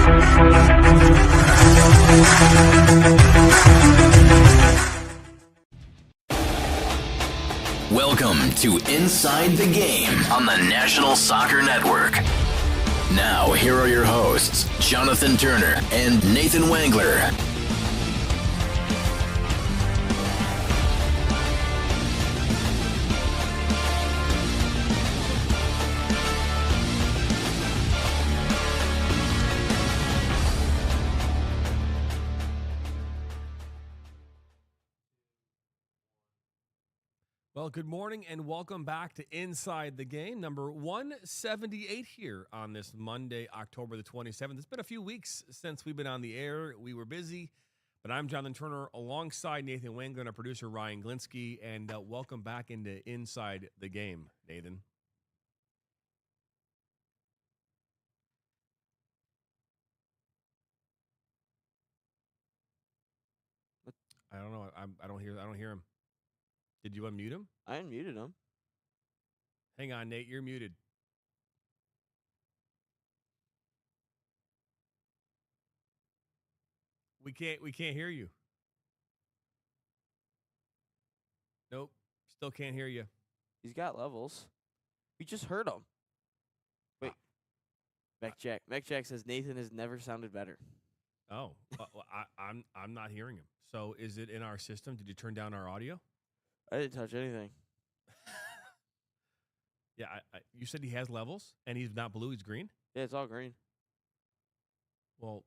Welcome to Inside the Game on the National Soccer Network. Now, here are your hosts, Jonathan Turner and Nathan Wangler. Well, good morning and welcome back to Inside the Game, number 178 here on this Monday, October the 27th. It's been a few weeks since we've been on the air. We were busy, but I'm Jonathan Turner alongside Nathan Wangler and our producer Ryan Glinsky, and welcome back into Inside the Game, Nathan. I don't know. I don't hear him. Did you unmute him? I unmuted him. Hang on, Nate. You're muted. We can't hear you. Nope. Still can't hear you. He's got levels. We just heard him. Wait. Mech Jack says Nathan has never sounded better. Oh, I'm not hearing him. So is it in our system? Did you turn down our audio? I didn't touch anything. Yeah, you said he has levels, and he's not blue, he's green? Yeah, it's all green. Well,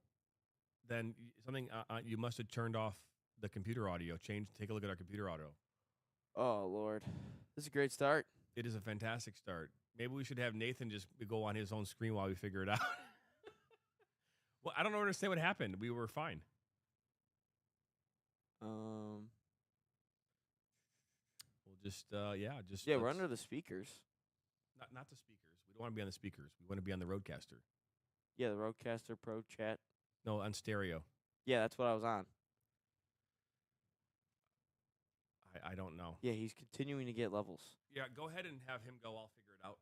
then something you must have turned off the computer audio. Take a look at our computer audio. Oh, Lord. This is a great start. It is a fantastic start. Maybe we should have Nathan just go on his own screen while we figure it out. Well, I don't understand what happened. We were fine. Yeah, we're under the speakers. Not the speakers. We don't want to be on the speakers. We want to be on the Roadcaster. Yeah, the Roadcaster Pro Chat. No, on stereo. Yeah, that's what I was on. I don't know. Yeah, he's continuing to get levels. Yeah, go ahead and have him go. I'll figure it out.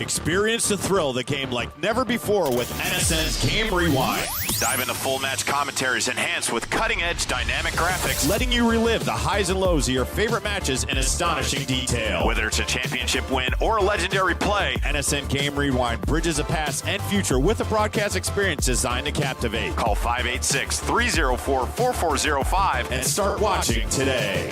Experience the thrill of the game like never before with NSN's Game Rewind. Dive into full match commentaries enhanced with cutting-edge dynamic graphics, Letting you relive the highs and lows of your favorite matches in astonishing detail. whether it's a championship win or a legendary play. NSN Game Rewind bridges the past and future with a broadcast experience designed to captivate. Call 586-304-4405 And start watching today.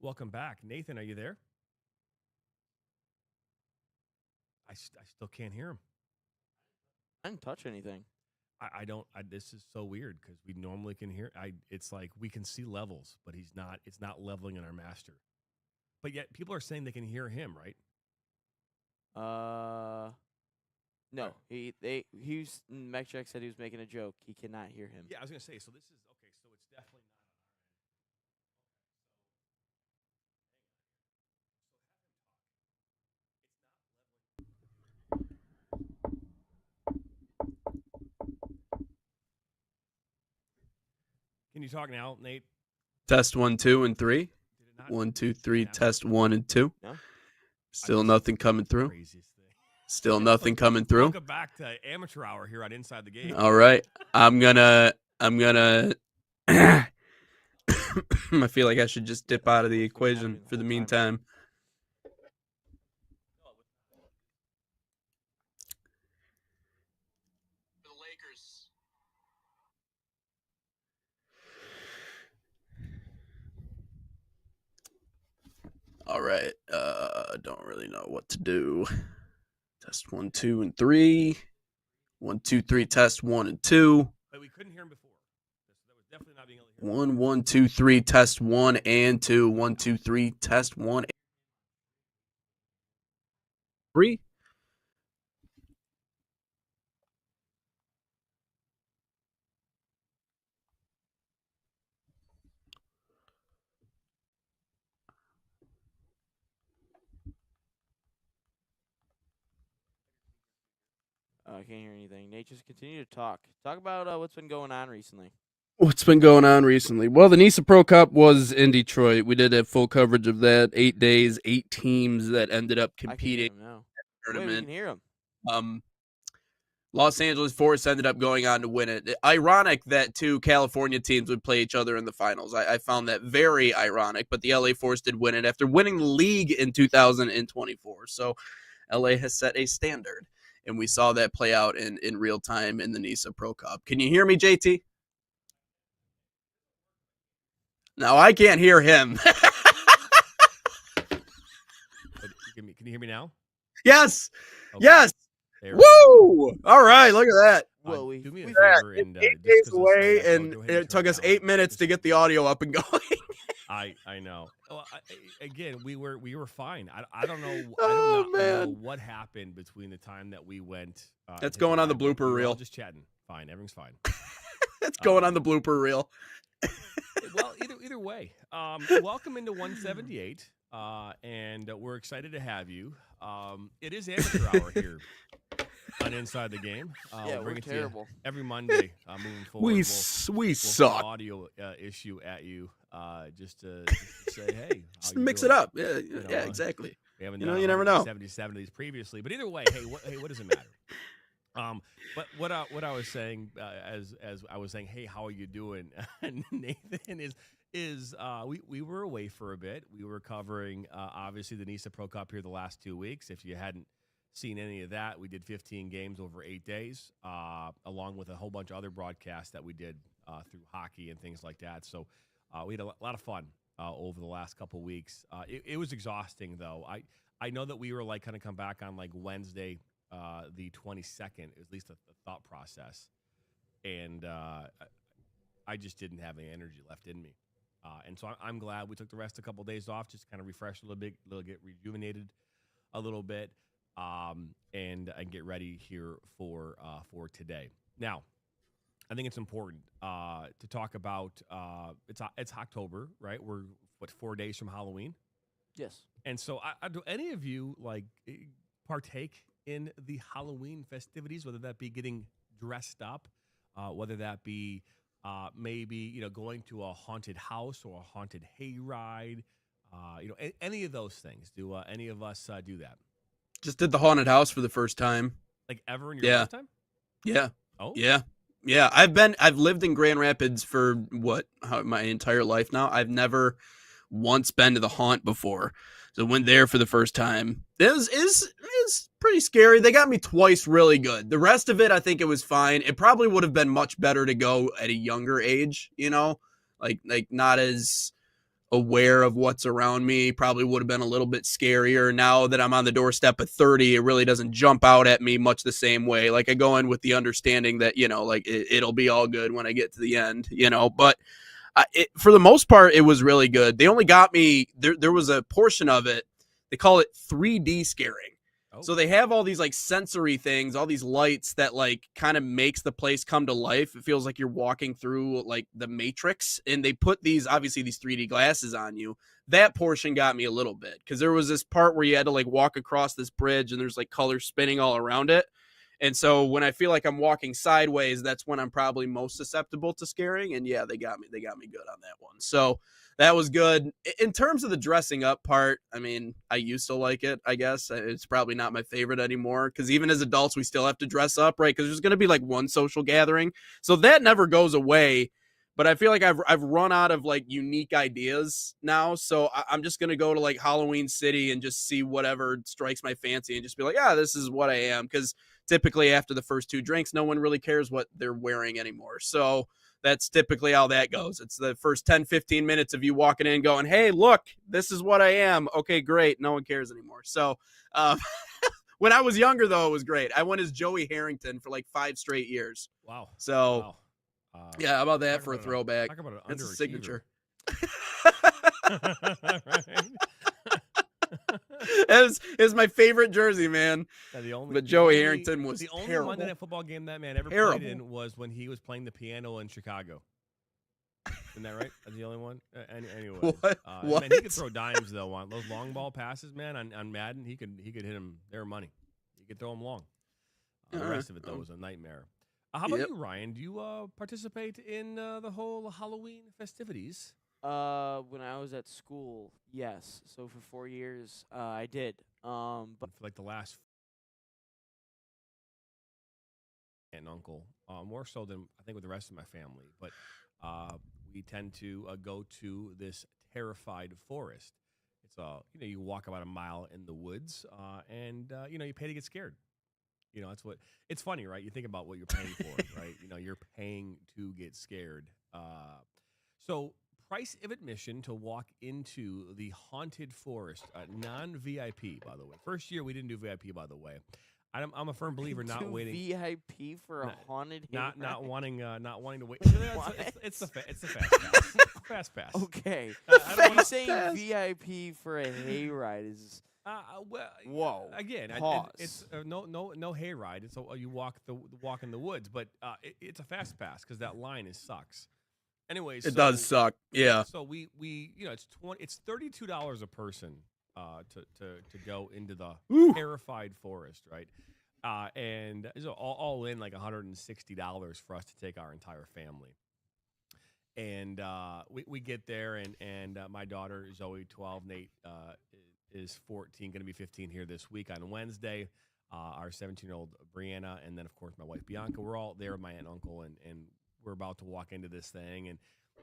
Welcome back. Nathan, are you there? I still can't hear him. I didn't touch anything. I don't. This is so weird because we normally can hear. It's like we can see levels, but he's not. It's not leveling in our master. But yet people are saying they can hear him, right? No. Mech Jack said he was making a joke. He cannot hear him. Yeah, I was gonna say. So this is okay. So it's definitely not on our end. you talk now, Nate? Test 1, 2, and 3. Did it not? 1, 2, 3. Yeah. Test 1 and 2. No? Still nothing coming through. Craziest thing. Still nothing coming through. Welcome back to Amateur Hour here on Inside the Game. All right. I'm gonna I feel like I should just dip out of the equation for the meantime. All right. Don't really know what to do. Test 1, 2, and 3. 1, 2, 3. Test 1 and 2. But we couldn't hear him before. That was definitely not being able to hear him. 1, 1, 2, 3. Test 1 and 2. 1, 2, 3. Test 1 and 3. I can't hear anything. Nate, just continue to talk. Talk about what's been going on recently. What's been going on recently? Well, the NISA Pro Cup was in Detroit. We did have full coverage of that. 8 days, 8 teams that ended up competing in now. the Wait, we tournament. can hear him. Los Angeles Force ended up going on to win it. Ironic that two California teams would play each other in the finals. I found that very ironic, but the LA Force did win it after winning the league in 2024. So LA has set a standard, and we saw that play out in real time in the NISA Pro Cup. Can you hear me, JT? No, I can't hear him. Can you hear me now? Yes. Okay. Yes. There we go. Woo! All right, look at that. Well, do me a we- favor It's and 8 just days 'cause away, it's, and go ahead and it took turn us it 8 down. minutes to get the audio up and going. I know. Well, again, we were fine. I don't know. Oh, I don't know man. what happened between the time that we went. That's hit going on the live, but blooper we were all reel. just chatting. Fine, everything's fine. It's going on the blooper reel. Well, either way, welcome into 178, and we're excited to have you. It is amateur hour here on Inside the Game. Yeah, we'll we're bring it to you terrible. every Monday moving forward. We We'll throw suck. an audio issue at you, just to say, hey, how Just you mix doing? it up. Yeah, know, yeah, exactly. We haven't You done know, you never know. 77 of these previously, but either way, hey, what does it matter? But what I was saying, as I was saying, hey, how are you doing? Nathan is we were away for a bit. We were covering obviously the NISA Pro Cup here the last 2 weeks. If you hadn't seen any of that, we did 15 games over 8 days, along with a whole bunch of other broadcasts that we did through hockey and things like that. So we had a lot of fun over the last couple weeks. It was exhausting though. I know that we were like kind of come back on like Wednesday, the 22nd, at least the thought process, and I just didn't have any energy left in me. And so I'm glad we took the rest a couple of days off, just kind of refresh a little bit, get rejuvenated a little bit, and get ready here for today. Now, I think it's important to talk about. It's October, right? We're 4 days from Halloween, Yes. and so do any of you like partake in the Halloween festivities, whether that be getting dressed up, whether that be maybe going to a haunted house or a haunted hayride, any of those things. Do any of us do that? Just did the haunted house for the first time. Like ever in your Yeah. lifetime? Yeah. Oh, Yeah. Yeah. I've lived in Grand Rapids for my entire life now. I've never once been to the haunt before. So went there for the first time. It is pretty scary. They got me twice really good. The rest of it, I think it was fine. It probably would have been much better to go at a younger age, like not as aware of what's around me. Probably would have been a little bit scarier. Now that I'm on the doorstep at 30, it really doesn't jump out at me much the same way. Like I go in with the understanding that, like it'll be all good when I get to the end, but for the most part, it was really good. They only got me, there was a portion of it, they call it 3D scaring. Oh. So they have all these like sensory things, all these lights that like kind of makes the place come to life. It feels like you're walking through like the Matrix, and they put these 3D glasses on you. That portion got me a little bit because there was this part where you had to like walk across this bridge and there's like colors spinning all around it. And so when I feel like I'm walking sideways, that's when I'm probably most susceptible to scaring. And yeah, they got me good on that one. So that was good. In terms of the dressing up part, I mean, I used to like it, I guess. It's probably not my favorite anymore because even as adults, we still have to dress up, right? Because there's going to be like one social gathering. So that never goes away. But I feel like I've run out of like unique ideas now. So I'm just going to go to like Halloween City and just see whatever strikes my fancy and just be like, yeah, this is what I am. Because typically after the first 2 drinks, no one really cares what they're wearing anymore. So that's typically how that goes. It's the first 10, 15 minutes of you walking in going, hey, look, this is what I am. Okay, great. No one cares anymore. So when I was younger, though, it was great. I went as Joey Harrington for like 5 straight years. Wow. So, wow. Yeah, how about that for a throwback? Talk about an That's a signature. It's my favorite jersey, man. Yeah, but Joey Harrington was the only terrible. Monday Night Football game that man ever Terrible. played in was when he was playing the piano in Chicago. Isn't that right? That's the only one. Anyway, What? Man, he could throw dimes though on those long ball passes, man. On Madden, he could hit them. Their money. He could throw them long. The rest of it though was a nightmare. How about you, Ryan? Do you participate in the whole Halloween festivities? When I was at school, yes. So for 4 years, I did. But For like the last aunt and uncle, more so than I think with the rest of my family. But we tend to go to this terrified forest. It's you walk about a mile in the woods, and you pay to get scared. That's what it's funny, right? You think about what you're paying for, right? You're paying to get scared. So price of admission to walk into the haunted forest, non-VIP, by the way. First year we didn't do VIP, by the way. I'm a firm believer not waiting. VIP for a haunted not wanting to wait. It's the fast pass. Fast pass. Okay. I don't saying VIP for a hayride is. Well, whoa. Again, it's no hayride. It's you walk in the woods, but it's a fast pass because that line sucks. Anyways, it does suck. Yeah. So we it's $32 a person to go into the terrified forest, right? And so all in like $160 for us to take our entire family. And we get there and my daughter Zoe, 12, Nate is 14, going to be 15 here this week on Wednesday. Our 17-year-old Brianna, and then of course my wife Bianca. We're all there with my aunt and uncle, and we're about to walk into this thing.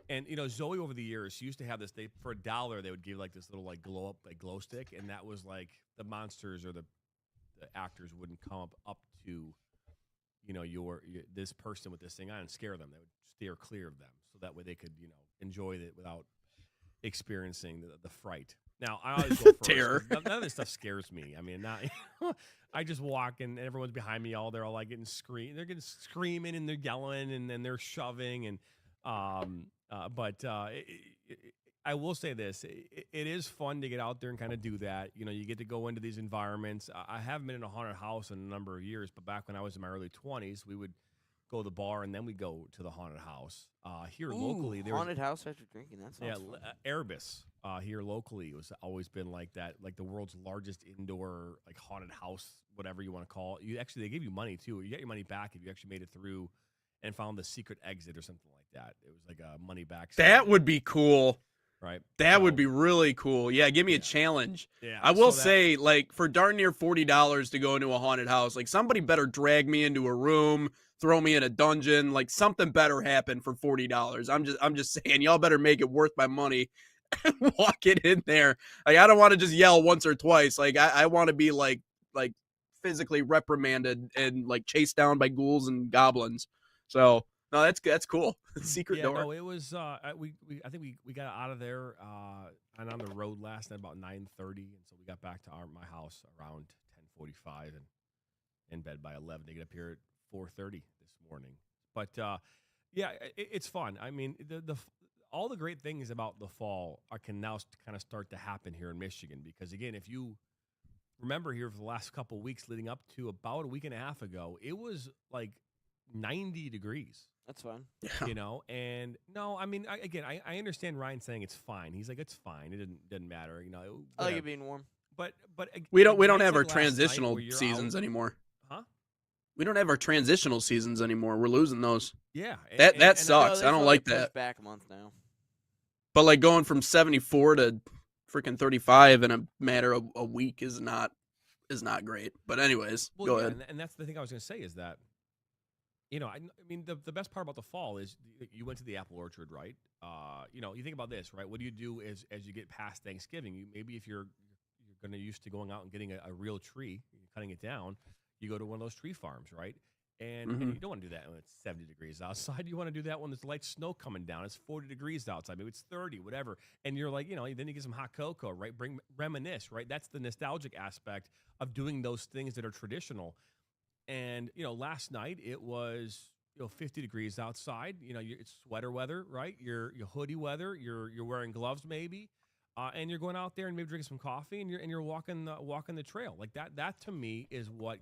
And Zoe over the years, she used to have this. For $1 they would give like this little like glow stick, and that was like the monsters or the actors wouldn't come up to this person with this thing on and scare them. They would steer clear of them, so that way they could enjoy it without experiencing the fright. Now, I always go first. Terror. None of this stuff scares me. I mean, I just walk and everyone's behind me. They're all like getting they're getting screaming and they're yelling and then they're shoving and but I will say this: it is fun to get out there and kind of do that. You get to go into these environments. I haven't been in a haunted house in a number of years, but back when I was in my early 20s, we would go to the bar and then we go to the haunted house. Here locally, there's haunted house after drinking. That sounds fun. Erebus here locally was always been like that, like the world's largest indoor like haunted house, whatever you want to call it. They give you money too. You get your money back if you actually made it through and found the secret exit or something like that. It was like a money back. That would be cool. Right. That would be really cool. Yeah, give me a challenge. Yeah. I will say, like, for darn near $40 to go into a haunted house, like, somebody better drag me into a room, throw me in a dungeon, like, something better happen for $40. I'm just saying, y'all better make it worth my money. Walk it in there. Like, I don't want to just yell once or twice. Like, I want to be like physically reprimanded and like chased down by ghouls and goblins. So. No, that's cool. Secret door. No, it was. I think we got out of there and on the road last night about 9:30, and so we got back to my house around 10:45 and in bed by 11 to get up here at 4:30 this morning. But it's fun. I mean, all the great things about the fall can now kind of start to happen here in Michigan because again, if you remember here for the last couple of weeks leading up to about a week and a half ago, it was like 90 degrees. That's fun. And no, I mean, I understand Ryan saying it's fine. He's like, it's fine. It doesn't matter. I like it being warm. But we don't have our transitional seasons anymore. Huh? We don't have our transitional seasons anymore. We're losing those. Yeah, That sucks. I don't like that. Back a month now. But like going from 74 to freaking 35 in a matter of a week is not great. But anyways, go ahead. And that's the thing I was going to say is that, I mean, the best part about the fall is you went to the apple orchard, right? You think about this, right? What do you do as you get past Thanksgiving? Maybe if you're going to used to going out and getting a real tree, cutting it down, you go to one of those tree farms, right? And you don't want to do that when it's 70 degrees outside. You want to do that when there's light snow coming down. It's 40 degrees outside. Maybe it's 30, whatever. And you're like, then you get some hot cocoa, right? Reminisce, right? That's the nostalgic aspect of doing those things that are traditional. And, last night it was, 50 degrees outside. It's sweater weather, right? Your hoodie weather. You're wearing gloves maybe. And you're going out there and maybe drinking some coffee and you're walking the trail. Like that to me is what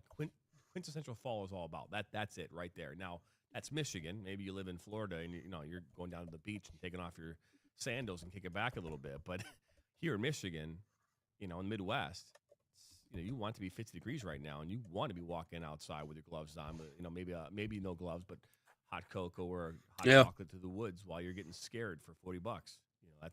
quintessential fall is all about. That's it right there. Now, that's Michigan. Maybe you live in Florida and you're going down to the beach and taking off your sandals and kick it back a little bit. But here in Michigan, in the Midwest, you want it to be 50 degrees right now, and you want to be walking outside with your gloves on. But maybe no gloves, but hot cocoa or hot chocolate to the woods while you're getting scared for $40.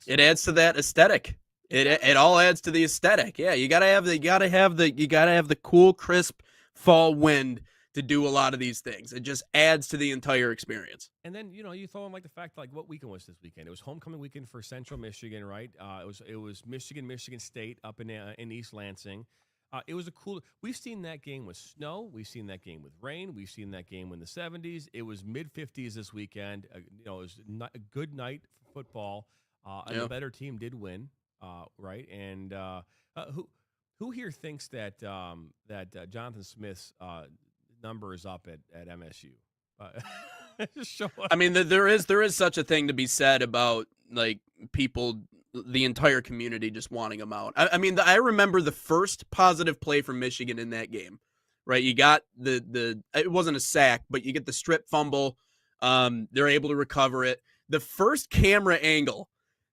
It adds to that aesthetic. It all adds to the aesthetic. Yeah, you gotta have the cool, crisp fall wind to do a lot of these things. It just adds to the entire experience. And then you throw in like the fact like what weekend was this weekend? It was homecoming weekend for Central Michigan, right? It was Michigan State up in East Lansing. It was we've seen that game with snow. We've seen that game with rain. We've seen that game in the 70s. It was mid-50s this weekend. It was a good night for football. And the better team did win, right? And who here thinks that Jonathan Smith's number is up at MSU? I mean, there is such a thing to be said about like people, the entire community just wanting him out. I mean, I remember the first positive play from Michigan in that game, right? You got it wasn't a sack, but you get the strip fumble. They're able to recover it. The first camera angle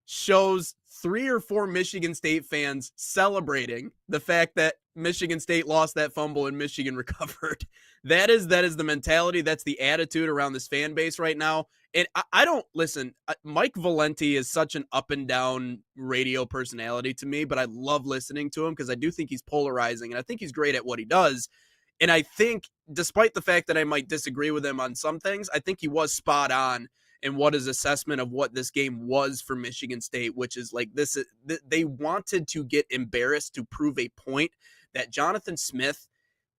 shows 3 or 4 Michigan State fans celebrating the fact that Michigan State lost that fumble and Michigan recovered. That is the mentality. That's the attitude around this fan base right now. And I don't listen. Mike Valenti is such an up and down radio personality to me, but I love listening to him because I do think he's polarizing and I think he's great at what he does. And I think despite the fact that I might disagree with him on some things, I think he was spot on in what his assessment of what this game was for Michigan State, which is like this. They wanted to get embarrassed to prove a point that Jonathan Smith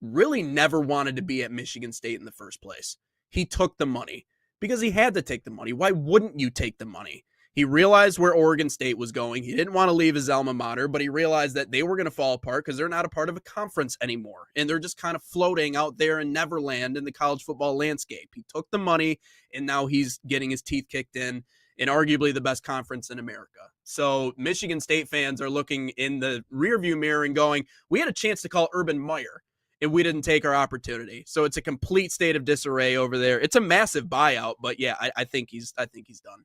really never wanted to be at Michigan State in the first place. He took the money because he had to take the money. Why wouldn't you take the money? He realized where Oregon State was going. He didn't want to leave his alma mater, but he realized that they were going to fall apart because they're not a part of a conference anymore. And they're just kind of floating out there in Neverland in the college football landscape. He took the money, and now he's getting his teeth kicked in arguably the best conference in America. So Michigan State fans are looking in the rearview mirror and going, we had a chance to call Urban Meyer, and we didn't take our opportunity. So it's a complete state of disarray over there. It's a massive buyout, but yeah, I think he's done.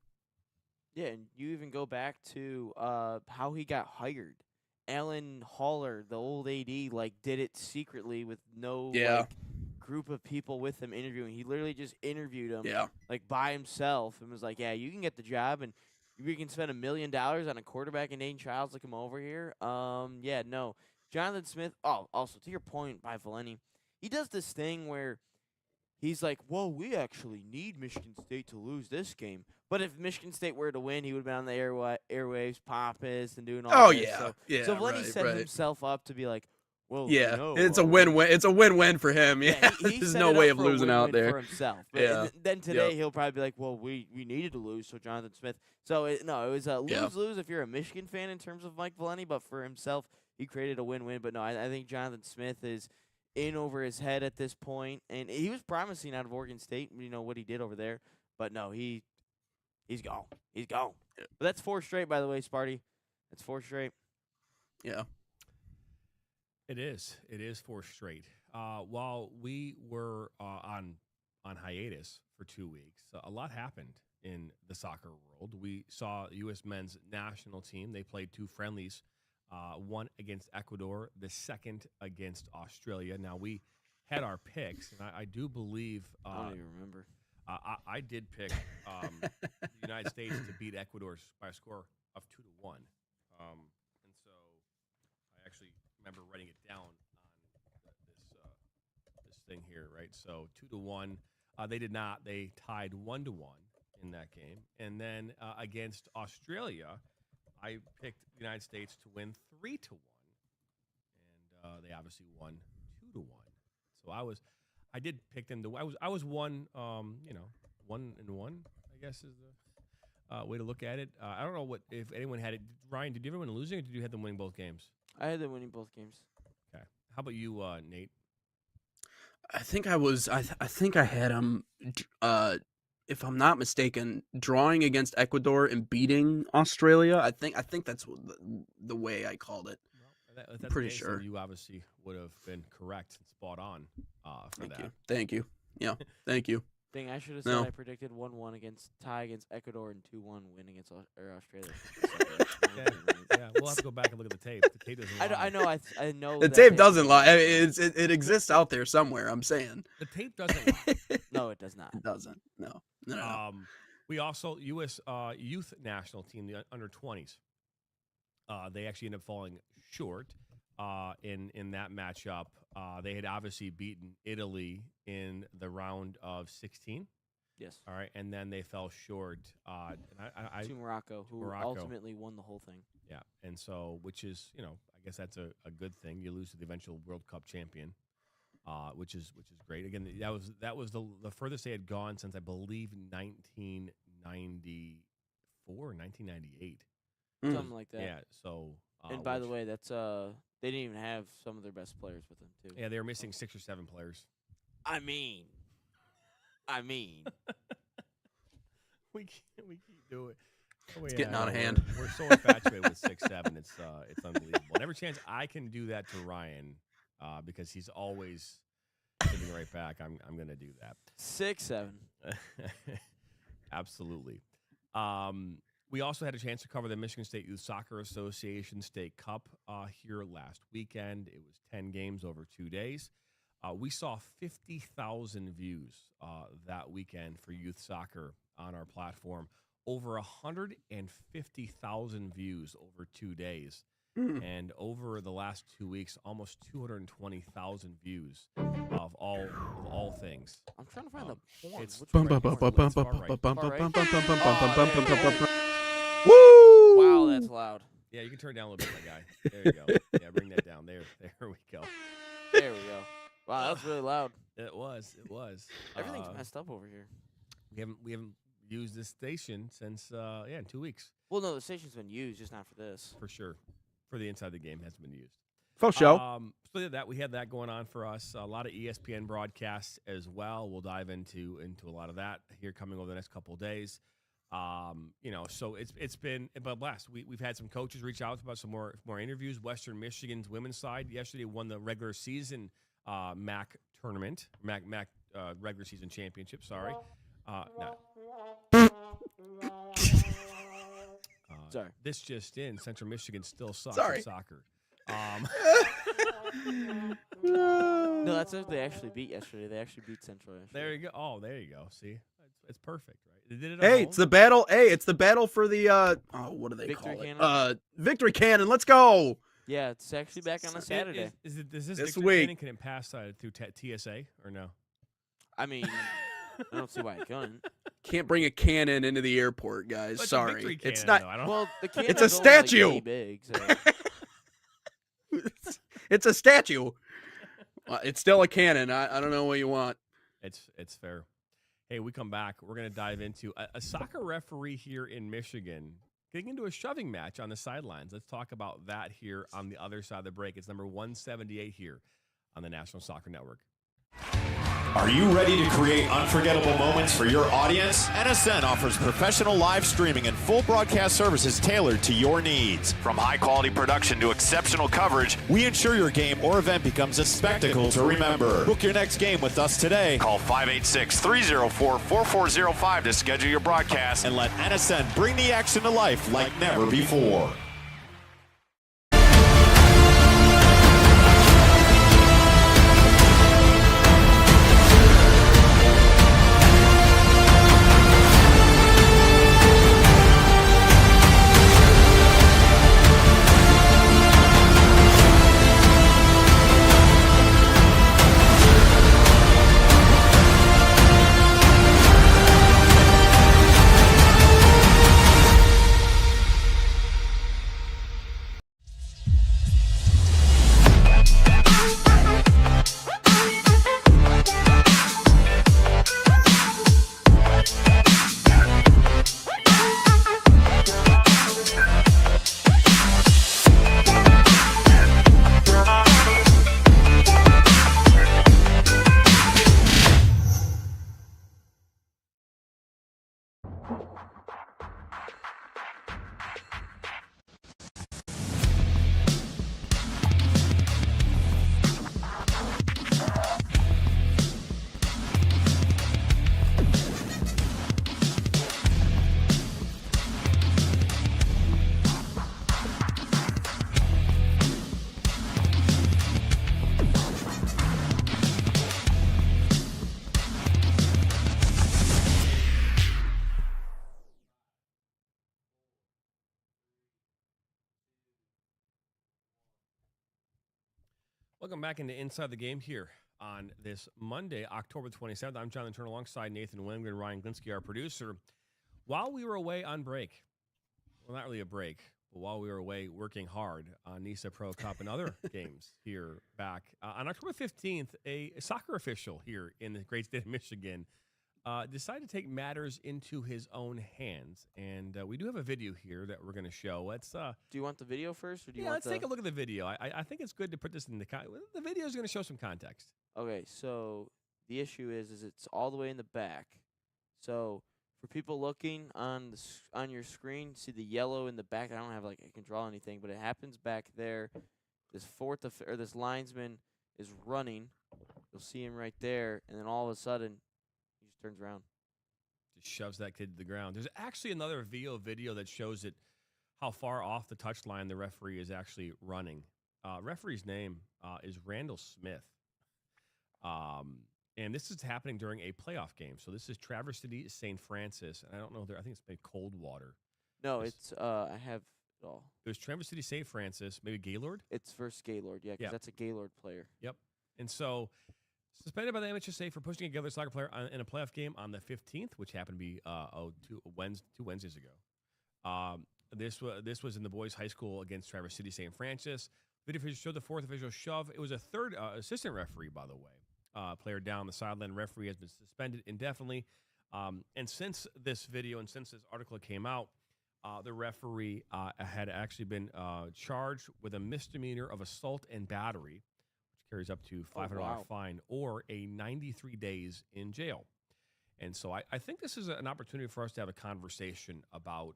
Yeah, and you even go back to how he got hired. Alan Haller, the old AD, did it secretly with no group of people with him interviewing. He literally just interviewed him by himself and was like, yeah, you can get the job and we can spend $1 million on a quarterback and Nate Childs to come over here. No. Jonathan Smith, also to your point by Valenti, he does this thing where he's like, well, we actually need Michigan State to lose this game. But if Michigan State were to win, he would have been on the airwaves, pompous, and doing all this. So Valenti set himself up to be like, well, it's a win-win. It's a win-win for him. Yeah, there's no way of losing out there for himself. But then today he'll probably be like, well, we needed to lose, so Jonathan Smith. So it was a lose-lose if you're a Michigan fan in terms of Mike Valenti, but for himself, he created a win-win. But no, I think Jonathan Smith is in over his head at this point, and he was promising out of Oregon State, what he did over there. But no, he's gone. He's gone. But that's 4 straight, by the way, Sparty. That's 4 straight. Yeah. It is 4 straight. While we were on hiatus for 2 weeks, a lot happened in the soccer world. We saw U.S. men's national team. They played 2 friendlies, one against Ecuador, the second against Australia. Now, we had our picks, and I do believe I don't even remember. I did pick the United States to beat Ecuador by a score of 2-1, and so I actually remember writing it down on this thing here, right? So 2-1. They did not. They tied 1-1 in that game, and then against Australia, I picked the United States to win 3-1, and they obviously won 2-1. So I did pick them to. I was 1-1. I guess is the way to look at it. I don't know if anyone had it. Ryan, did you ever win losing, or did you have them winning both games? I had them winning both games. Okay. How about you, Nate? I think I was. I think I had them. If I'm not mistaken, drawing against Ecuador and beating Australia. I think that's the way I called it. Well, that's pretty the case, sure. then you obviously would have been correct and spot on for that. Thank you. Yeah, thank you. Dang, I should have said No. I predicted 1-1 tie against Ecuador and 2-1 win against Australia. Yeah, we'll have to go back and look at the tape. The tape doesn't lie. I know. I know. The that tape doesn't lie. It exists out there somewhere. I'm saying. The tape doesn't lie. No, it does not. It doesn't. No. We also U.S. Youth National Team, the under 20s. They actually ended up falling short in that matchup. They had obviously beaten Italy in the round of 16. Yes. All right, and then they fell short. To Morocco, who ultimately won the whole thing. Yeah, and so which is I guess that's a good thing. You lose to the eventual World Cup champion. Which is great. Again, that was the furthest they had gone since I believe 1994, 1998. Something like that. Yeah. So. And by the way, that's they didn't even have some of their best players with them too. Yeah, they were missing 6 or 7 players. I mean. we keep doing. It's getting out of hand. We're so infatuated with 6-7. It's unbelievable. And every chance I can do that to Ryan. Because he's always sitting right back. I'm going to do that. 6-7. Absolutely. We also had a chance to cover the Michigan State Youth Soccer Association State Cup here last weekend. It was 10 games over 2 days. We saw 50,000 views that weekend for youth soccer on our platform. Over 150,000 views over 2 days. And over the last 2 weeks, almost 220,000 views of all things. I'm trying to find the porn. It's Which one? Woo! Wow, that's loud. Yeah, you can turn it down a little bit, my guy. There you go. Yeah, bring that down. There we go. There we go. Wow, that was really loud. It was. Everything's messed up over here. We haven't used this station since in 2 weeks. Well, no, the station's been used, just not for this. For sure. For the Inside the Game hasn't been used. For sure. So we had that going on for us. A lot of ESPN broadcasts as well. We'll dive into a lot of that here coming over the next couple of days. So it's been a blast. We've had some coaches reach out about some more interviews. Western Michigan's women's side yesterday won the regular season MAC tournament, MAC regular season championship. Sorry. Sorry. This just in: Central Michigan still sucks Sorry. at soccer. No, that's what they actually beat yesterday. They actually beat Central yesterday. There you go. Oh, there you go. See, it's perfect, right? They did it. At Hey, home. it's the battle. Hey, it's the battle for the what do they Victory call it? Cannon? Victory Cannon. Let's go. Yeah, it's actually back on a Saturday. Is this This Victory week. Cannon, can it pass through TSA or no? I mean, I don't see why it couldn't. Can't bring a cannon into the airport, guys. But it's a Sorry, Victory it's Cannon, not. though. I don't Well, the It's a cannon's only, statue. Like, big, so. It's a statue. It's still a cannon. I don't know what you want. It's fair. Hey, we come back. We're going to dive into a soccer referee here in Michigan getting into a shoving match on the sidelines. Let's talk about that here on the other side of the break. It's number 178 here on the National Soccer Network. Are you ready to create unforgettable moments for your audience? NSN offers professional live streaming and full broadcast services tailored to your needs. From high-quality production to exceptional coverage, We ensure your game or event becomes a spectacle to remember. Book your next game with us today call 586-304-4405 to schedule your broadcast. and let NSN bring the action to life like never before. Welcome back into Inside the Game here on this Monday, October 27th. I'm Jonathan Turner alongside Nathan Wengler and Ryan Glinsky, our producer. While we were away on break, well, not really a break, but while we were away working hard on NISA Pro Cup and other games here back, on October 15th, a soccer official here in the great state of Michigan decided to take matters into his own hands. And we do have a video here that we're going to show. Let's. Do you want the video first, or do you want let's take a look at the video. I think it's good to put this in the video is going to show some context. Okay, so the issue is it's all the way in the back. So for people looking on your screen, see the yellow in the back. I don't have I can draw anything, but it happens back there. This linesman is running. You'll see him right there, and then all of a sudden, he just turns around. Just shoves that kid to the ground. There's actually another video that shows it how far off the touchline the referee is actually running. Referee's name is Randall Smith. And this is happening during a playoff game. So this is Traverse City St. Francis. And I don't know, I think it's maybe Coldwater. No, it's, I have it all. There's Traverse City St. Francis, maybe Gaylord? It's versus Gaylord, yeah, because that's a Gaylord player. Yep. And so suspended by the MHSA for pushing a Gaylord soccer player in a playoff game on the 15th, which happened to be two Wednesdays ago. This was in the boys' high school against Traverse City St. Francis. Video footage showed the fourth official shove. It was a third assistant referee, by the way. Player down the sideline. Referee has been suspended indefinitely. And since this video and since this article came out, the referee had actually been charged with a misdemeanor of assault and battery, which carries up to $500 fine or a 93 days in jail. And so I think this is an opportunity for us to have a conversation about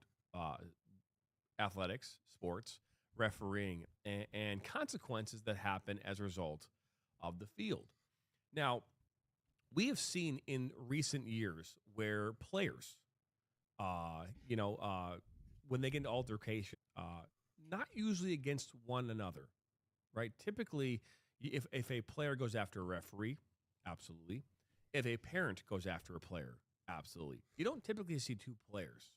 athletics, sports, refereeing, and consequences that happen as a result of the field. Now, we have seen in recent years where players, when they get into altercation, not usually against one another, right? Typically, if a player goes after a referee, absolutely. If a parent goes after a player, absolutely. You don't typically see two players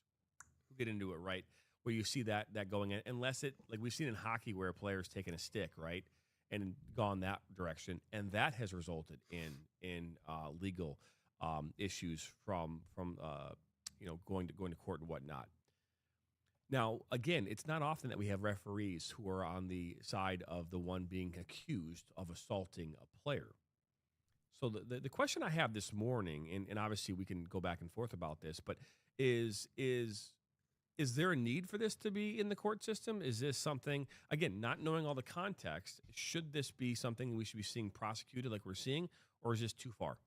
who get into it, right? Where you see that going in, unless it, like we've seen in hockey where a player's taken a stick, right, and gone that direction, and that has resulted in legal issues from going to court and whatnot. Now, again, it's not often that we have referees who are on the side of the one being accused of assaulting a player. So the question I have this morning, and obviously we can go back and forth about this, but is there a need for this to be in the court system? Is this something, again, not knowing all the context, should this be something we should be seeing prosecuted like we're seeing, or is this too far?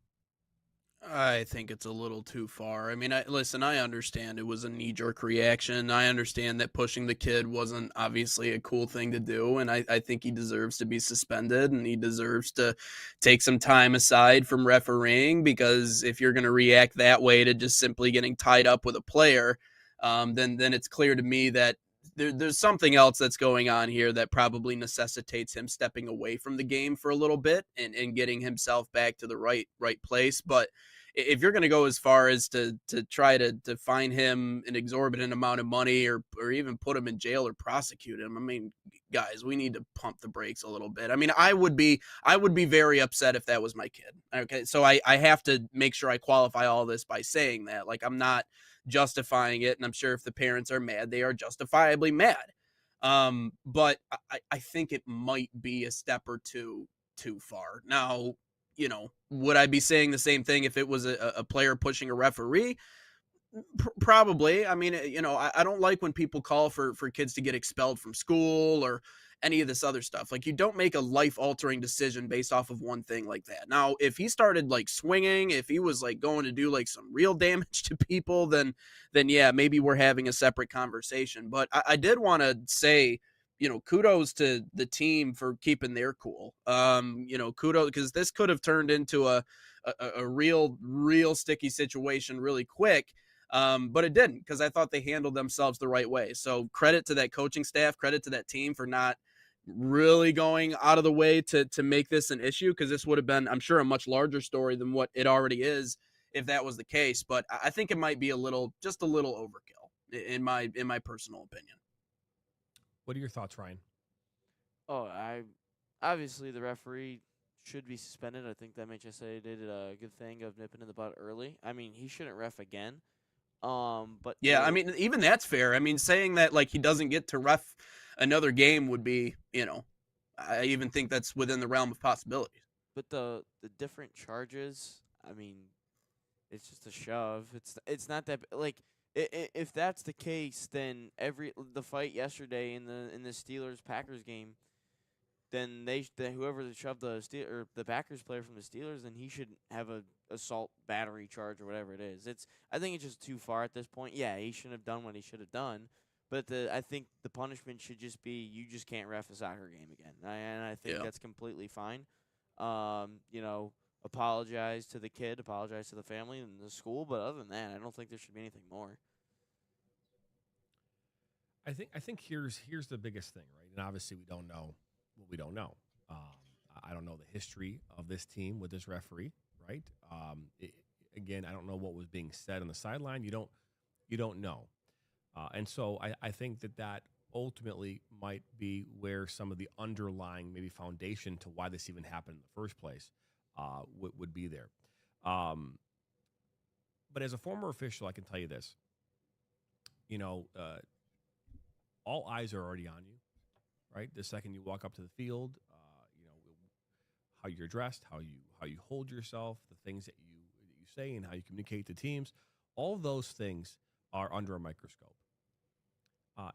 I think it's a little too far. I mean, listen, I understand it was a knee-jerk reaction. I understand that pushing the kid wasn't obviously a cool thing to do, and I think he deserves to be suspended, and he deserves to take some time aside from refereeing, because if you're going to react that way to just simply getting tied up with a player, then it's clear to me that there's something else that's going on here that probably necessitates him stepping away from the game for a little bit and getting himself back to the right place. But if you're going to go as far as to try to fine him an exorbitant amount of money or even put him in jail or prosecute him, I mean, guys, we need to pump the brakes a little bit. I mean, I would be very upset if that was my kid. Okay, so I have to make sure I qualify all this by saying that. Like, I'm not justifying it, and I'm sure if the parents are mad, they are justifiably mad. But I think it might be a step or two too far. Now, would I be saying the same thing if it was a player pushing a referee? Probably. I mean, I don't like when people call for kids to get expelled from school or any of this other stuff. Like, you don't make a life-altering decision based off of one thing like that. Now, if he started like swinging, if he was like going to do like some real damage to people, then yeah, maybe we're having a separate conversation. But I did want to say, kudos to the team for keeping their cool. Kudos, because this could have turned into a real sticky situation really quick. But it didn't, because I thought they handled themselves the right way. So credit to that coaching staff, credit to that team for not really going out of the way to make this an issue, because this would have been, I'm sure, a much larger story than what it already is if that was the case. But I think it might be just a little overkill in my personal opinion. What are your thoughts, Ryan? Oh, I obviously the referee should be suspended. I think that MHSA did a good thing of nipping in the butt early. I mean, he shouldn't ref again. But yeah, I mean, even that's fair. I mean, saying that like he doesn't get to ref another game would be, I even think that's within the realm of possibilities. But the different charges, I mean, it's just a shove. It's not that like if that's the case, then the fight yesterday in the Steelers Packers game, then whoever shoved the Packers player from the Steelers, then he should have a assault battery charge or whatever it is. I think it's just too far at this point. Yeah, he shouldn't have done what he should have done, but I think the punishment should just be you just can't ref a soccer game again, and I think that's completely fine. Apologize to the kid, apologize to the family and the school, but other than that, I don't think there should be anything more. I think here's the biggest thing, right? And obviously we don't know what we don't know. I don't know the history of this team with this referee, right? Again, I don't know what was being said on the sideline. You don't know, and so I think that ultimately might be where some of the underlying maybe foundation to why this even happened in the first place would be there. But as a former official, I can tell you this. All eyes are already on you, right? The second you walk up to the field, how you're dressed, how you hold yourself, the things that you say, and how you communicate to teams, all those things are under a microscope.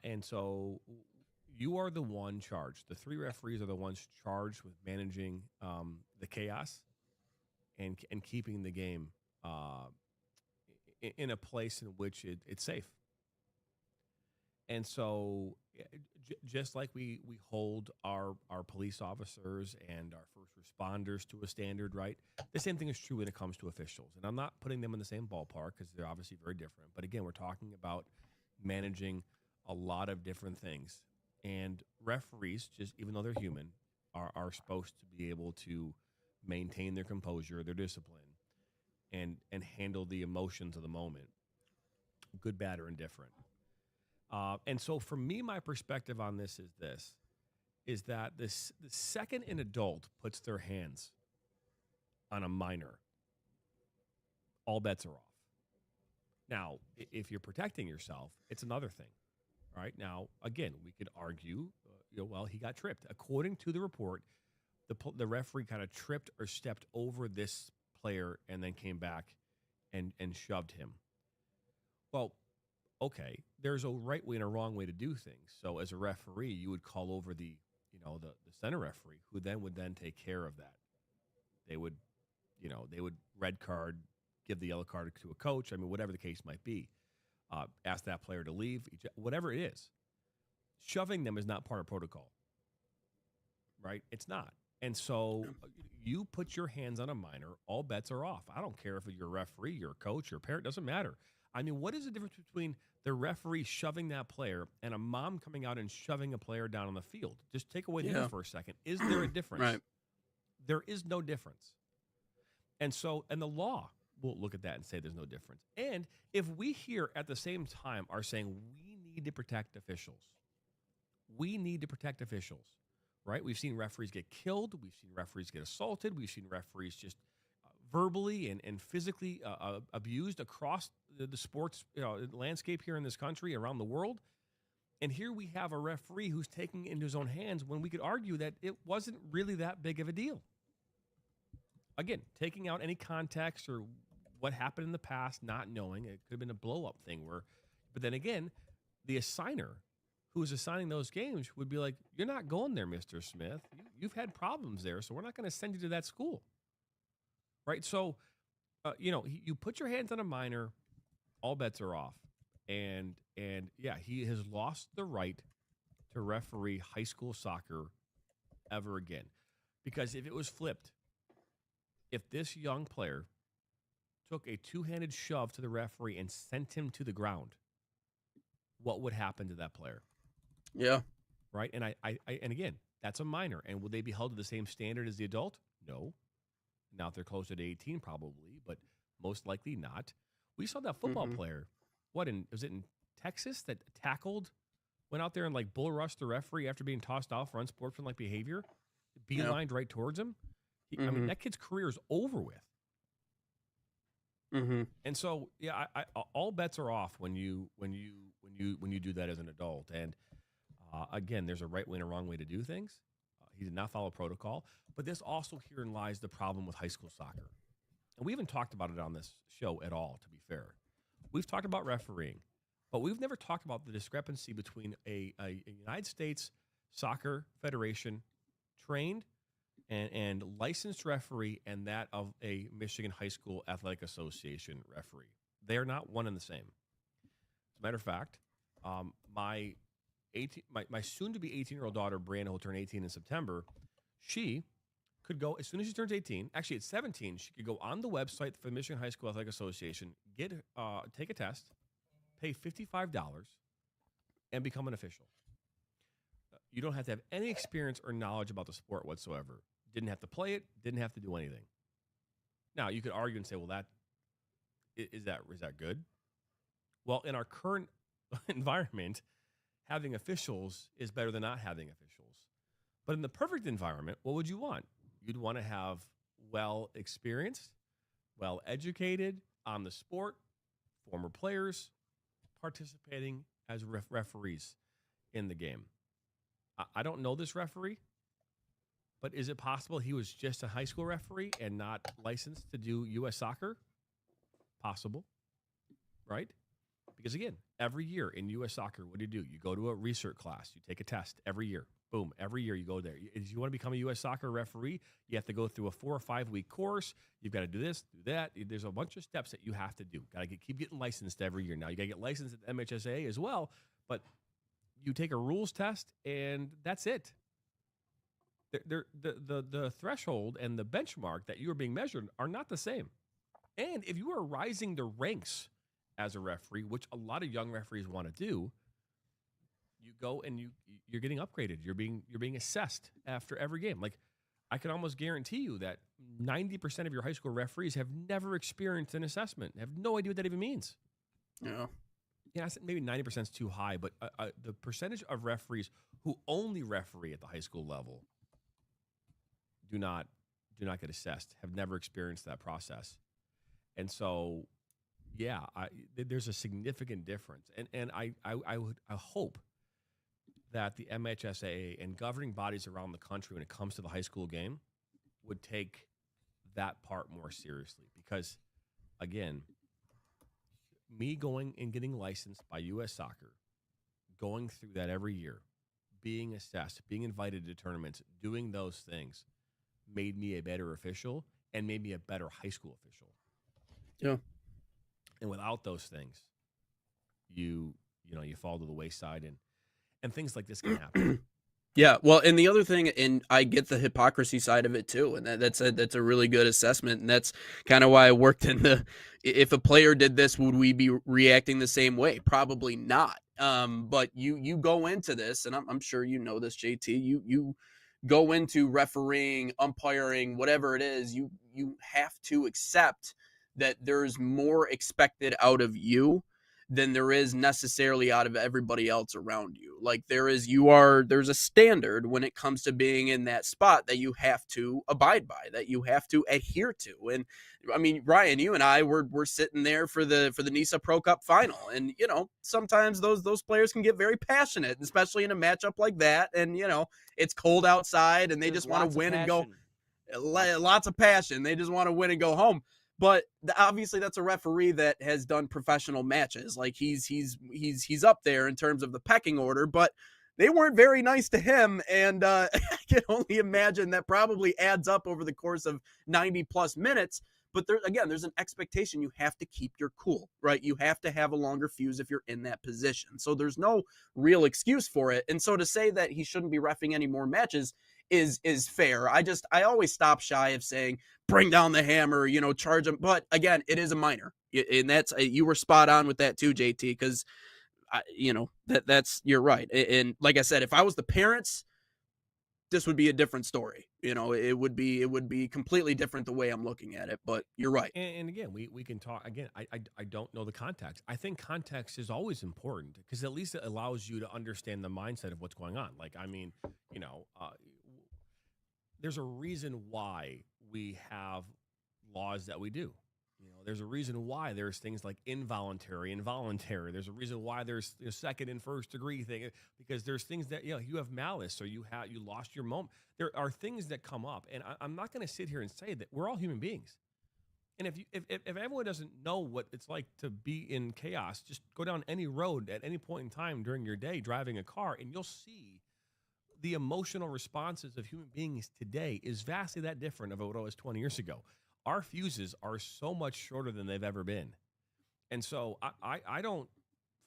And so you are the one charged. The three referees are the ones charged with managing the chaos and keeping the game in a place in which it's safe. And so just like we hold our police officers and our first responders to a standard, right? The same thing is true when it comes to officials. And I'm not putting them in the same ballpark because they're obviously very different. But again, we're talking about managing a lot of different things. And referees, just even though they're human, are supposed to be able to maintain their composure, their discipline, and handle the emotions of the moment, good, bad, or indifferent. And so for me, my perspective on this is that the second an adult puts their hands on a minor, all bets are off. Now, if you're protecting yourself, it's another thing. All right. Now, again, we could argue, well, he got tripped. According to the report, the referee kind of tripped or stepped over this player and then came back and shoved him. Well, okay, there's a right way and a wrong way to do things. So as a referee, you would call over the center referee, who would take care of that. They would red card, give the yellow card to a coach. I mean, whatever the case might be. Ask that player to leave, whatever it is. Shoving them is not part of protocol, right? It's not. And so you put your hands on a minor, all bets are off. I don't care if you're a referee, you're a coach, you're a parent, doesn't matter. I mean, what is the difference between the referee shoving that player and a mom coming out and shoving a player down on the field? Just take away the name for a second. Is there a difference? Right. There is no difference. And the law will look at that and say there's no difference. And if we here at the same time are saying we need to protect officials, right? We've seen referees get killed. We've seen referees get assaulted. We've seen referees just verbally and physically abused across the sports landscape here in this country, around the world. And here we have a referee who's taking it into his own hands when we could argue that it wasn't really that big of a deal. Again, taking out any context or what happened in the past, not knowing, it could have been a blow-up thing but then again, the assigner who is assigning those games would be like, you're not going there, Mr. Smith. You've had problems there, so we're not going to send you to that school. Right? So, you put your hands on a minor, all bets are off. And yeah, he has lost the right to referee high school soccer ever again. Because if it was flipped, if this young player took a two-handed shove to the referee and sent him to the ground, what would happen to that player? Yeah. Right? And and again, that's a minor. And would they be held to the same standard as the adult? No. Now, if they're closer to 18, probably, but most likely not. We saw that football player. Was it in Texas that went out there and bull rushed the referee after being tossed off for unsportsmanlike behavior? beelined right towards him. I mean, that kid's career is over with. And so, yeah, I all bets are off when you do that as an adult. And again, there's a right way and a wrong way to do things. He did not follow protocol, but this also herein lies the problem with high school soccer. And we haven't talked about it on this show at all, to be fair. We've talked about refereeing, but we've never talked about the discrepancy between a United States Soccer Federation trained and licensed referee and that of a Michigan High School Athletic Association referee. They are not one and the same. As a matter of fact, my soon-to-be 18-year-old daughter, Brianna, will turn 18 in September, she could go, as soon as she turns 18, actually at 17, she could go on the website for the Michigan High School Athletic Association, take a test, pay $55, and become an official. You don't have to have any experience or knowledge about the sport whatsoever. Didn't have to play it, didn't have to do anything. Now, you could argue and say, well, is that good? Well, in our current environment, having officials is better than not having officials. But in the perfect environment, what would you want? You'd want to have well-experienced, well-educated on the sport, former players participating as referees in the game. I don't know this referee, but is it possible he was just a high school referee and not licensed to do U.S. soccer? Possible, right? Because, again, every year in U.S. soccer, what do? You go to a research class. You take a test every year. Boom, every year you go there. If you want to become a U.S. soccer referee, you have to go through a 4 or 5 week course. You've got to do this, do that. There's a bunch of steps that you have to do. Got to keep getting licensed every year. Now, you got to get licensed at the MHSA as well, but you take a rules test, and that's it. The threshold and the benchmark that you are being measured are not the same. And if you are rising the ranks as a referee, which a lot of young referees want to do, you go and you're getting upgraded. You're being assessed after every game. Like, I can almost guarantee you that 90% of your high school referees have never experienced an assessment, have no idea what that even means. Yeah, maybe 90% is too high, but the percentage of referees who only referee at the high school level do not get assessed, have never experienced that process. And so, yeah, there's a significant difference. And I hope that the MHSAA and governing bodies around the country when it comes to the high school game would take that part more seriously. Because, again, me going and getting licensed by U.S. Soccer, going through that every year, being assessed, being invited to tournaments, doing those things made me a better official and made me a better high school official. Yeah. And without those things, you fall to the wayside and things like this can happen. Yeah, well, and the other thing, and I get the hypocrisy side of it too, and that's a really good assessment, and that's kind of why I worked in if a player did this, would we be reacting the same way? Probably not. But you go into this, and I'm sure you know this, JT. You go into refereeing, umpiring, whatever it is, you have to accept that there's more expected out of you than there is necessarily out of everybody else around you. Like there's a standard when it comes to being in that spot that you have to abide by, that you have to adhere to. And I mean, Ryan, you and I were sitting there for the NISA Pro Cup final. And, sometimes those players can get very passionate, especially in a matchup like that. And, it's cold outside and they just want to win and go. Lots of passion. They just want to win and go home. But obviously that's a referee that has done professional matches. Like he's up there in terms of the pecking order, but they weren't very nice to him. And I can only imagine that probably adds up over the course of 90 plus minutes. But there's an expectation. You have to keep your cool, right? You have to have a longer fuse if you're in that position. So there's no real excuse for it. And so to say that he shouldn't be reffing any more matches is fair. I always stop shy of saying, bring down the hammer, charge him. But again, it is a minor. And you were spot on with that too, JT, because, you're right. And like I said, if I was the parents, this would be a different story. It would be completely different the way I'm looking at it, but you're right. And again, we can talk again. I don't know the context. I think context is always important because at least it allows you to understand the mindset of what's going on. Like, I mean, there's a reason why we have laws that we do. There's a reason why there's things like involuntary, involuntary. There's a reason why there's second and first degree thing, because there's things that you have malice, or you lost your moment. There are things that come up, and I'm not going to sit here and say that we're all human beings. And if everyone doesn't know what it's like to be in chaos, just go down any road at any point in time during your day driving a car, and you'll see the emotional responses of human beings today is vastly that different of what it was 20 years ago. Our fuses are so much shorter than they've ever been. And so I don't,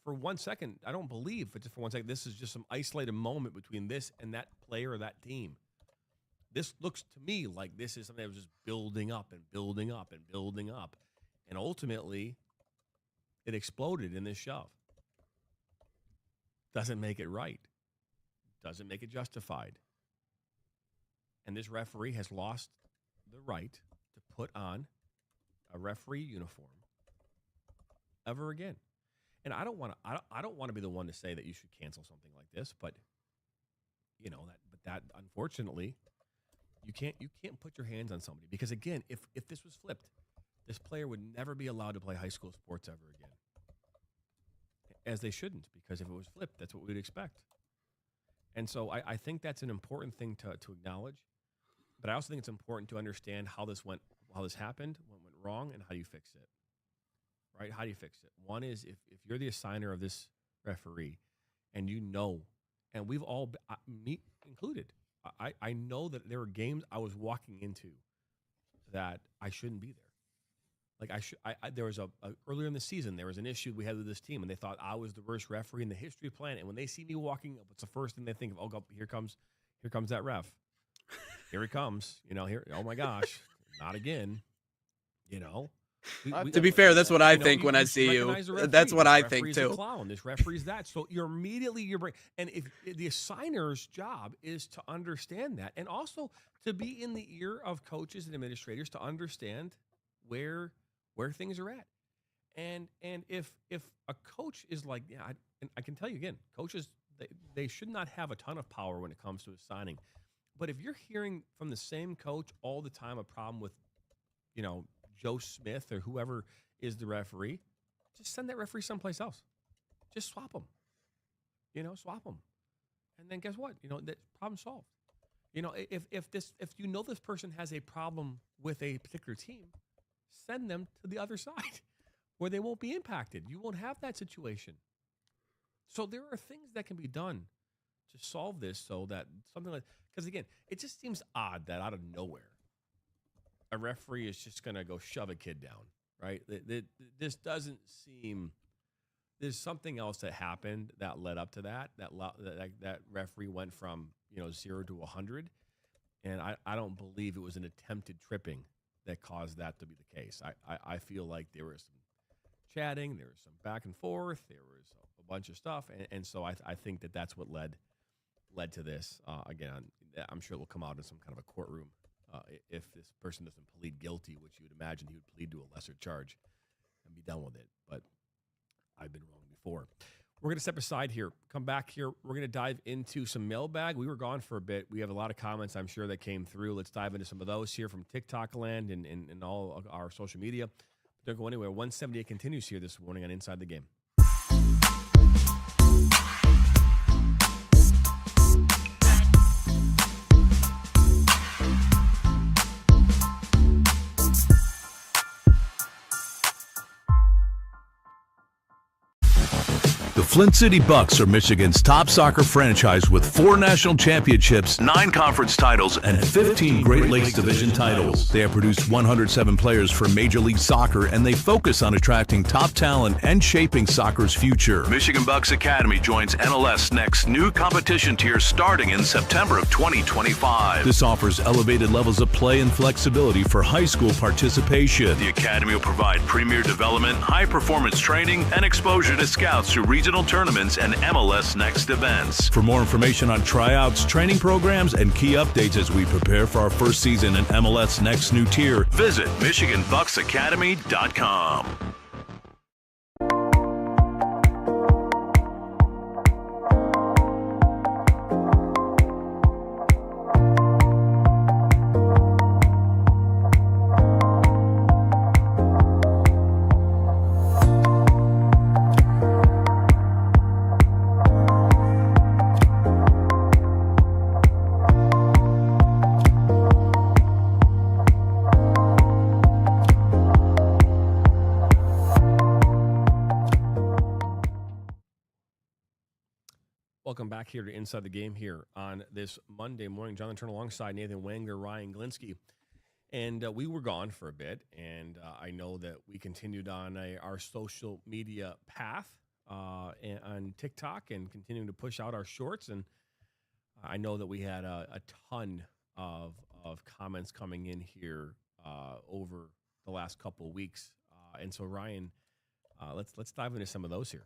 for 1 second, I don't believe, but just for 1 second, this is just some isolated moment between this and that player or that team. This looks to me like this is something that was just building up and building up and building up. And ultimately, it exploded in this shove. Doesn't make it right. Doesn't make it justified. And this referee has lost the right to put on a referee uniform ever again. And I don't want to be the one to say that you should cancel something like this, but that unfortunately you can't put your hands on somebody, because again, if this was flipped, this player would never be allowed to play high school sports ever again. As they shouldn't, because if it was flipped, that's what we'd expect. And so I think that's an important thing to acknowledge. But I also think it's important to understand how this happened, what went wrong, and how you fix it. Right? How do you fix it? One is if you're the assigner of this referee, and and we've all, me included, I know that there were games I was walking into that I shouldn't be there. Like there was earlier in the season, there was an issue we had with this team, and they thought I was the worst referee in the history of the planet. And when they see me walking up, what's the first thing they think of? Oh, God, here comes that ref. Here he comes. Here. Oh my gosh, not again. To be fair, that's what I think when I see you. That's what I think too. A clown. This referee's that. So you're immediately and if the assigner's job is to understand that, and also to be in the ear of coaches and administrators to understand where things are at. And if a coach is like, I can tell you again, coaches they should not have a ton of power when it comes to assigning. But if you're hearing from the same coach all the time a problem with, Joe Smith or whoever is the referee, just send that referee someplace else. Just swap them. Swap them. And then guess what? That problem solved. If this person has a problem with a particular team, send them to the other side where they won't be impacted. You won't have that situation. So there are things that can be done to solve this, so that something like, because again, it just seems odd that out of nowhere, a referee is just going to go shove a kid down, right? This doesn't seem, there's something else that happened that led up to that referee went from, 0 to 100. And I don't believe it was an attempted tripping that caused that to be the case. I feel like there was some chatting, there was some back and forth, there was a bunch of stuff. And so I think that's what led to this. Again, I'm sure it will come out in some kind of a courtroom if this person doesn't plead guilty, which you would imagine he would plead to a lesser charge and be done with it. But I've been wrong before. We're going to step aside here, come back here. We're going to dive into some mailbag. We were gone for a bit. We have a lot of comments, I'm sure, that came through. Let's dive into some of those here from TikTok land and all of our social media. Don't go anywhere. 178 continues here this morning on Inside the Game. The Flint City Bucks are Michigan's top soccer franchise with 4 national championships, 9 conference titles, and 15 Great Lakes Division titles. They have produced 107 players for Major League Soccer, and they focus on attracting top talent and shaping soccer's future. Michigan Bucks Academy joins NLS Next new competition tier starting in September of 2025. This offers elevated levels of play and flexibility for high school participation. The Academy will provide premier development, high-performance training, and exposure to scouts through regional tournaments and MLS Next events. For more information on tryouts, training programs, and key updates as we prepare for our first season in MLS Next new tier, visit MichiganBucksAcademy.com. welcome back here to Inside the Game here on this Monday morning. Jonathan Turner alongside Nathan Wangler, Ryan Glinsky. And we were gone for a bit, and I know that we continued on our social media path on TikTok and continuing to push out our shorts. And I know that we had a ton of comments coming in here over the last couple of weeks. And so, Ryan, let's dive into some of those here.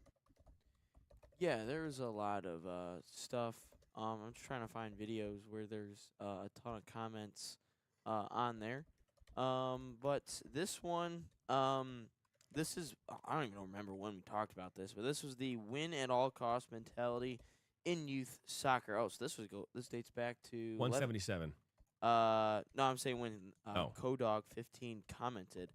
Yeah, there's a lot of stuff. I'm just trying to find videos where there's a ton of comments on there. But this one, this is, I don't even remember when we talked about this, but this was the win at all cost mentality in youth soccer. Oh, so this dates back to 177. No, I'm saying when Kodog15 commented.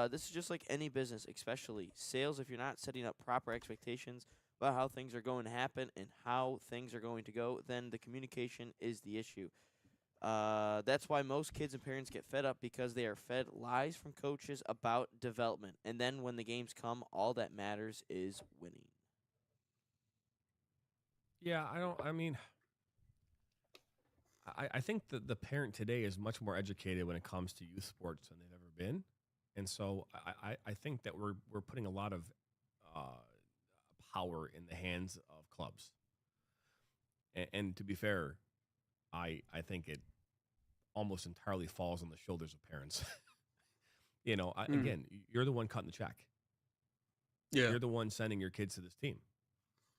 This is just like any business, especially sales. If you're not setting up proper expectations about how things are going to happen and how things are going to go, then the communication is the issue. That's why most kids and parents get fed up, because they are fed lies from coaches about development. And then when the games come, all that matters is winning. Yeah, I think that the parent today is much more educated when it comes to youth sports than they've ever been. And so I think that we're putting a lot of power in the hands of clubs. And to be fair, I think it almost entirely falls on the shoulders of parents. Again, you're the one cutting the check. Yeah. You're the one sending your kids to this team.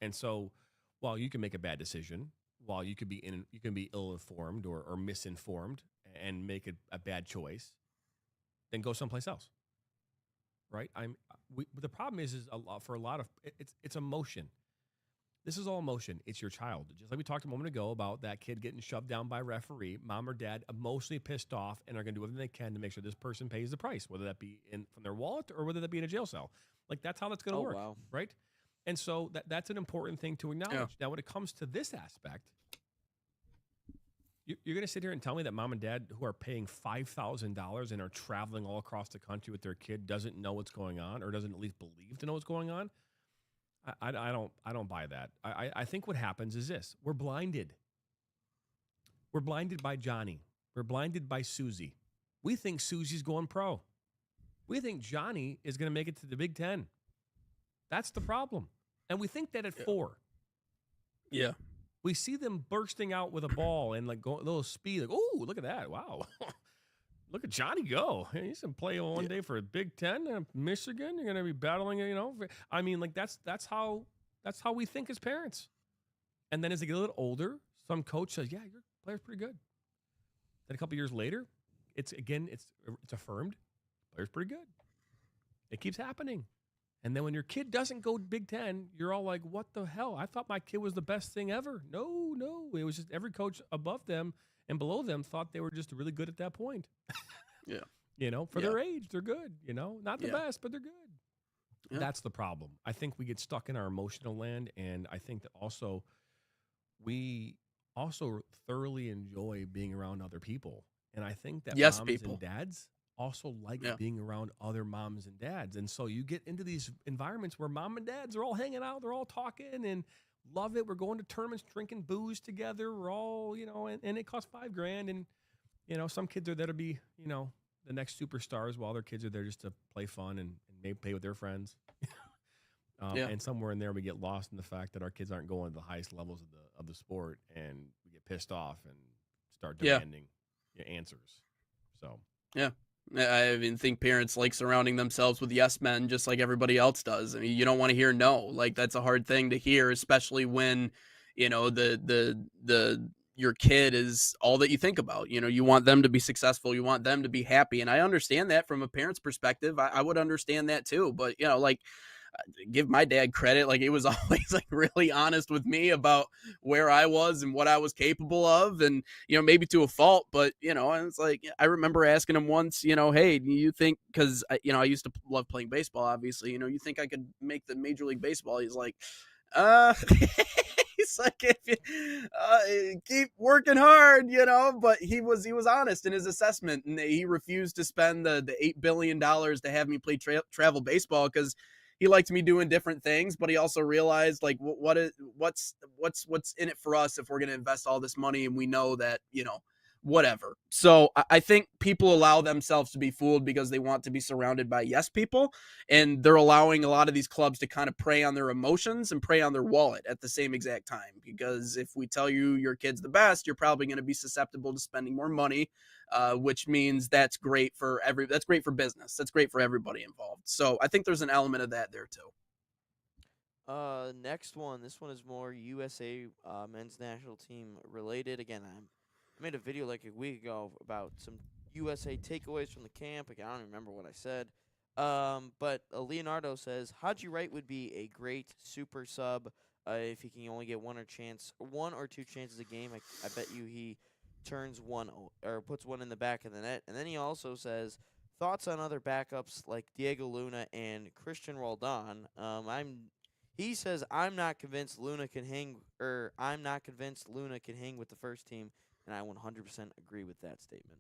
And so while you can make a bad decision, while you can be ill-informed or misinformed and make a bad choice, then go someplace else. Right? The problem is for a lot of it's emotion. This is all emotion. It's your child. Just like we talked a moment ago about that kid getting shoved down by a referee, mom or dad emotionally pissed off and are going to do everything they can to make sure this person pays the price, whether that be from their wallet or whether that be in a jail cell. Like, that's how that's going to work, wow. right? And so that's an important thing to acknowledge. Yeah. Now, when it comes to this aspect, you're going to sit here and tell me that mom and dad who are paying $5,000 and are traveling all across the country with their kid doesn't know what's going on, or doesn't at least believe to know what's going on? I don't buy that. I think what happens is this: we're blinded. We're blinded by Johnny. We're blinded by Susie. We think Susie's going pro. We think Johnny is going to make it to the Big Ten. That's the problem, and we think that at 4. Yeah. We see them bursting out with a ball and like going a little speed. Like, oh, look at that! Wow, look at Johnny go. He's gonna play one day for a Big Ten, Michigan. You're gonna be battling. Like that's how we think as parents. And then as they get a little older, some coach says, "Yeah, your player's pretty good." Then a couple years later, it's affirmed. Player's pretty good. It keeps happening. And then when your kid doesn't go Big Ten, you're all like, what the hell? I thought my kid was the best thing ever. No. It was just every coach above them and below them thought they were just really good at that point. Yeah. For their age, they're good. Not the best, but they're good. Yeah. That's the problem. I think we get stuck in our emotional land. And I think that also we thoroughly enjoy being around other people. And I think that moms and dads also like being around other moms and dads. And so you get into these environments where mom and dads are all hanging out, they're all talking and love it. We're going to tournaments, drinking booze together. We're all, and it costs $5,000. And, some kids are there to be, the next superstars, while their kids are there just to play fun and maybe play with their friends. And somewhere in there, we get lost in the fact that our kids aren't going to the highest levels of the sport, and we get pissed off and start demanding answers. So, yeah. I think parents like surrounding themselves with yes men just like everybody else does. I mean, you don't want to hear no. Like, that's a hard thing to hear, especially when, your kid is all that you think about. You want them to be successful. You want them to be happy. And I understand that from a parent's perspective. I would understand that too. But, give my dad credit. Like, he was always like really honest with me about where I was and what I was capable of, and maybe to a fault, but and it's like, I remember asking him once, hey, do you think, because I used to love playing baseball, obviously, you think I could make the Major League Baseball? He's like, he's like, if you keep working hard, but he was honest in his assessment, and he refused to spend the $8 billion to have me play travel baseball, because he liked me doing different things, but he also realized like what's in it for us if we're going to invest all this money and we know that, whatever. So I think people allow themselves to be fooled because they want to be surrounded by yes people, and they're allowing a lot of these clubs to kind of prey on their emotions and prey on their wallet at the same exact time. Because if we tell you your kid's the best, you're probably going to be susceptible to spending more money, which means that's great for business. That's great for everybody involved. So I think there's an element of that there too. Next one. This one is more USA men's national team related. Again, I made a video like a week ago about some USA takeaways from the camp. Again, I don't even remember what I said. But Leonardo says Haji Wright would be a great super sub if he can only get one or two chances a game. I bet you he turns one or puts one in the back of the net. And then he also says thoughts on other backups like Diego Luna and Christian Roldan. He says I'm not convinced Luna can hang with the first team. And I 100% agree with that statement.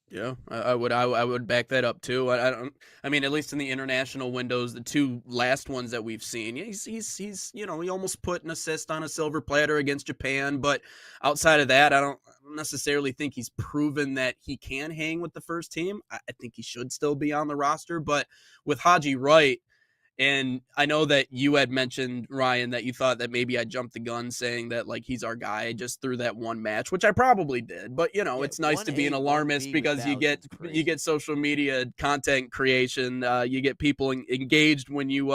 Yeah, I would back that up too. I mean, at least in the international windows, the two last ones that we've seen, he's he almost put an assist on a silver platter against Japan. But outside of that, I don't necessarily think he's proven that he can hang with the first team. I think he should still be on the roster. But with Haji Wright, and I know that you had mentioned, Ryan, that you thought that maybe I jumped the gun saying that like he's our guy just through that one match, which I probably did. But it's nice to be an alarmist because you get social media content creation, you get people engaged when you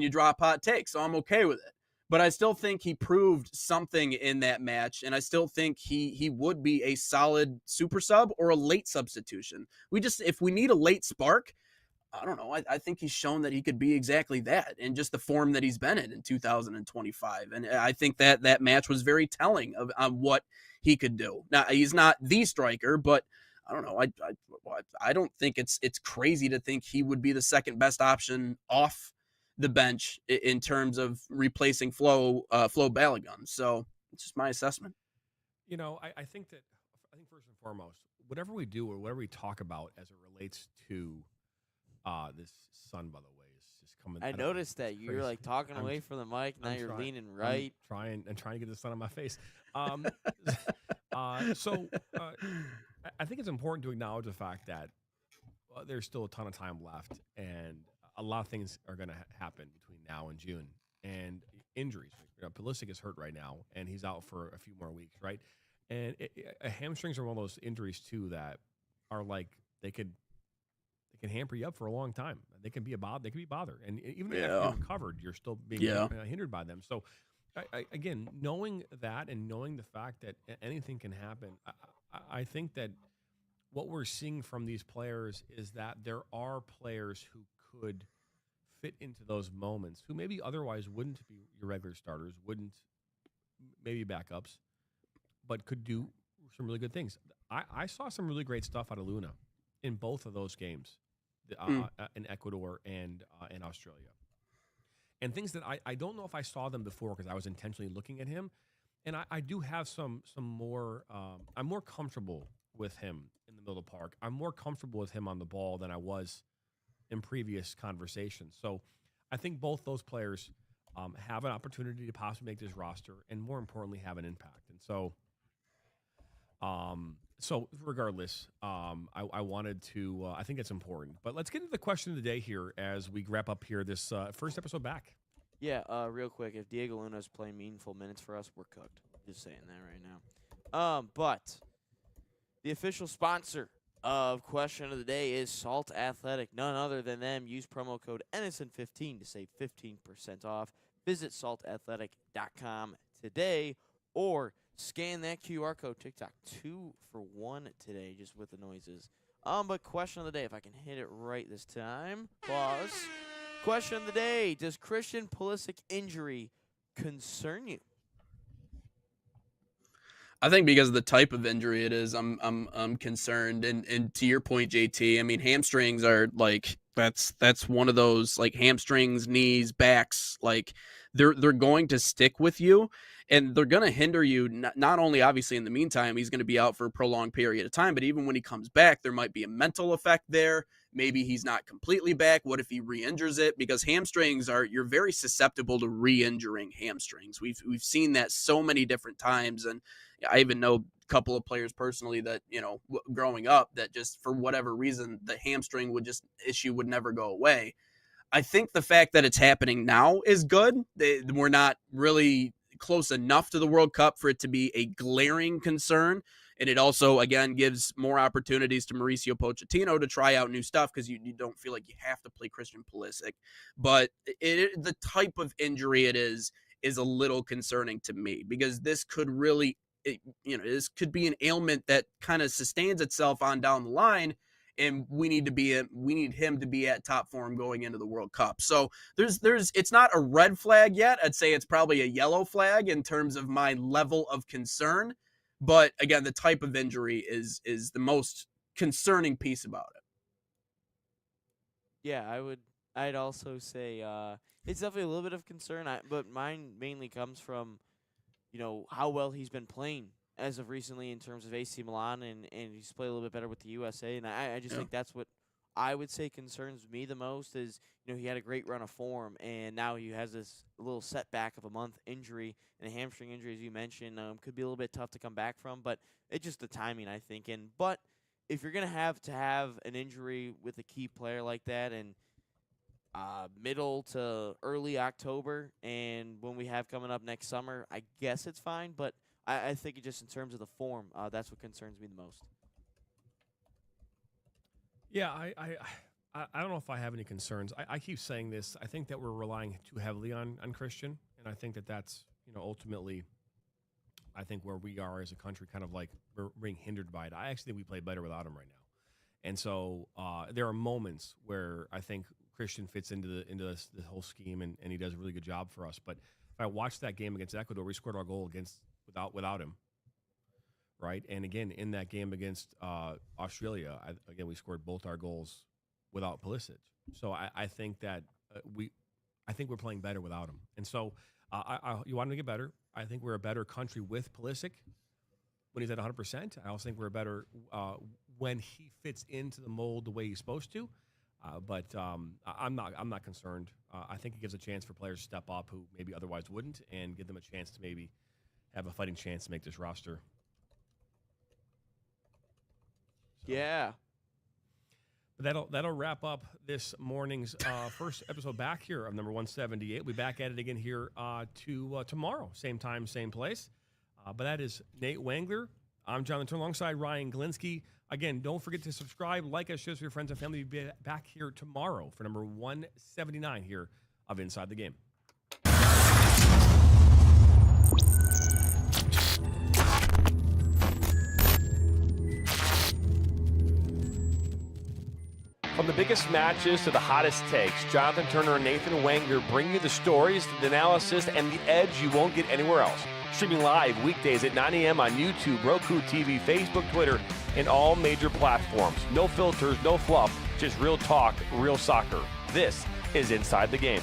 drop hot takes. So I'm okay with it. But I still think he proved something in that match, and I still think he would be a solid super sub or a late substitution. If we need a late spark, I don't know. I think he's shown that he could be exactly that in just the form that he's been in 2025. And I think that match was very telling on what he could do. Now, he's not the striker, but I don't know. I don't think it's crazy to think he would be the second best option off the bench in terms of replacing Flo Balogun. So it's just my assessment. I think first and foremost, whatever we do or whatever we talk about as it relates to this sun, by the way, is just coming. I noticed that you were like talking away from the mic. Now you're leaning right. Trying to get the sun on my face. So I think it's important to acknowledge the fact that there's still a ton of time left, and a lot of things are going to happen between now and June. And injuries. Pulisic is hurt right now, and he's out for a few more weeks, right? And hamstrings are one of those injuries too that are like they can hamper you up for a long time. They can be a bother. And even if you're recovered, you're still being hindered by them. So, again, knowing that and knowing the fact that anything can happen, I think that what we're seeing from these players is that there are players who could fit into those moments, who maybe otherwise wouldn't be your regular starters, wouldn't maybe backups, but could do some really good things. I saw some really great stuff out of Luna in both of those games. In Ecuador and in Australia. And things that I don't know if I saw them before because I was intentionally looking at him. And I do have some more, I'm more comfortable with him in the middle of the park. I'm more comfortable with him on the ball than I was in previous conversations. So I think both those players have an opportunity to possibly make this roster and more importantly have an impact. And so regardless, I wanted to, I think it's important. But let's get into the question of the day here as we wrap up here this first episode back. Yeah, real quick, if Diego Luna is playing meaningful minutes for us, we're cooked. Just saying that right now. But the official sponsor of Question of the Day is Salt Athletic. None other than them. Use promo code Ennison15 to save 15% off. Visit saltathletic.com today or scan that QR code. TikTok 2 for 1 today, just with the noises. But question of the day, if I can hit it right this time. Pause. Question of the day: does Christian Pulisic injury concern you? I think because of the type of injury it is, I'm concerned. And to your point, JT, I mean, hamstrings are like that's one of those, like, hamstrings, knees, backs, like they're going to stick with you. And they're going to hinder you, not only obviously in the meantime, he's going to be out for a prolonged period of time, but even when he comes back, there might be a mental effect there. maybe he's not completely back. What if he re-injures it? Because hamstrings you're very susceptible to re-injuring hamstrings. We've seen that so many different times. And I even know a couple of players personally that, growing up, that just for whatever reason, the hamstring issue would never go away. I think the fact that it's happening now is good. We're not really close enough to the World Cup for it to be a glaring concern. And it also, again, gives more opportunities to Mauricio Pochettino to try out new stuff because you don't feel like you have to play Christian Pulisic. But the type of injury it is a little concerning to me, because this could really, this could be an ailment that kind of sustains itself on down the line. And we need him to be at top form going into the World Cup. So it's not a red flag yet. I'd say it's probably a yellow flag in terms of my level of concern. But again, the type of injury is the most concerning piece about it. Yeah, I'd also say it's definitely a little bit of concern, but mine mainly comes from, how well he's been playing as of recently in terms of AC Milan, and he's played a little bit better with the USA. And I just think that's what I would say concerns me the most is, he had a great run of form, and now he has this little setback of a month injury, and a hamstring injury, as you mentioned, could be a little bit tough to come back from, but it's just the timing, I think. But if you're going to have an injury with a key player like that in middle to early October, and when we have coming up next summer, I guess it's fine, but I think just in terms of the form, that's what concerns me the most. Yeah, I don't know if I have any concerns. I keep saying this. I think that we're relying too heavily on Christian, and I think that's ultimately, I think where we are as a country, kind of like we're being hindered by it. I actually think we play better without him right now, and so there are moments where I think Christian fits into the whole scheme, and he does a really good job for us. But if I watched that game against Ecuador, we scored our goal without him. Right, and again in that game against Australia, we scored both our goals without Pulisic. So I think that I think we're playing better without him. And so you want him to get better. I think we're a better country with Pulisic when he's at 100%. I also think we're better when he fits into the mold the way he's supposed to. But I'm not concerned. I think it gives a chance for players to step up who maybe otherwise wouldn't, and give them a chance to maybe have a fighting chance to make this roster. Yeah. That'll wrap up this morning's first episode back here of number 178. We'll be back at it again here tomorrow. Same time, same place. But that is Nate Wangler. I'm Jonathan Turner alongside Ryan Glinsky. Again, don't forget to subscribe, like us, share with your friends and family. We'll be back here tomorrow for number 179 here of Inside the Game. From the biggest matches to the hottest takes, Jonathan Turner and Nathan Wangler bring you the stories, the analysis, and the edge you won't get anywhere else. Streaming live weekdays at 9 a.m. on YouTube, Roku TV, Facebook, Twitter, and all major platforms. No filters, no fluff, just real talk, real soccer. This is Inside the Game.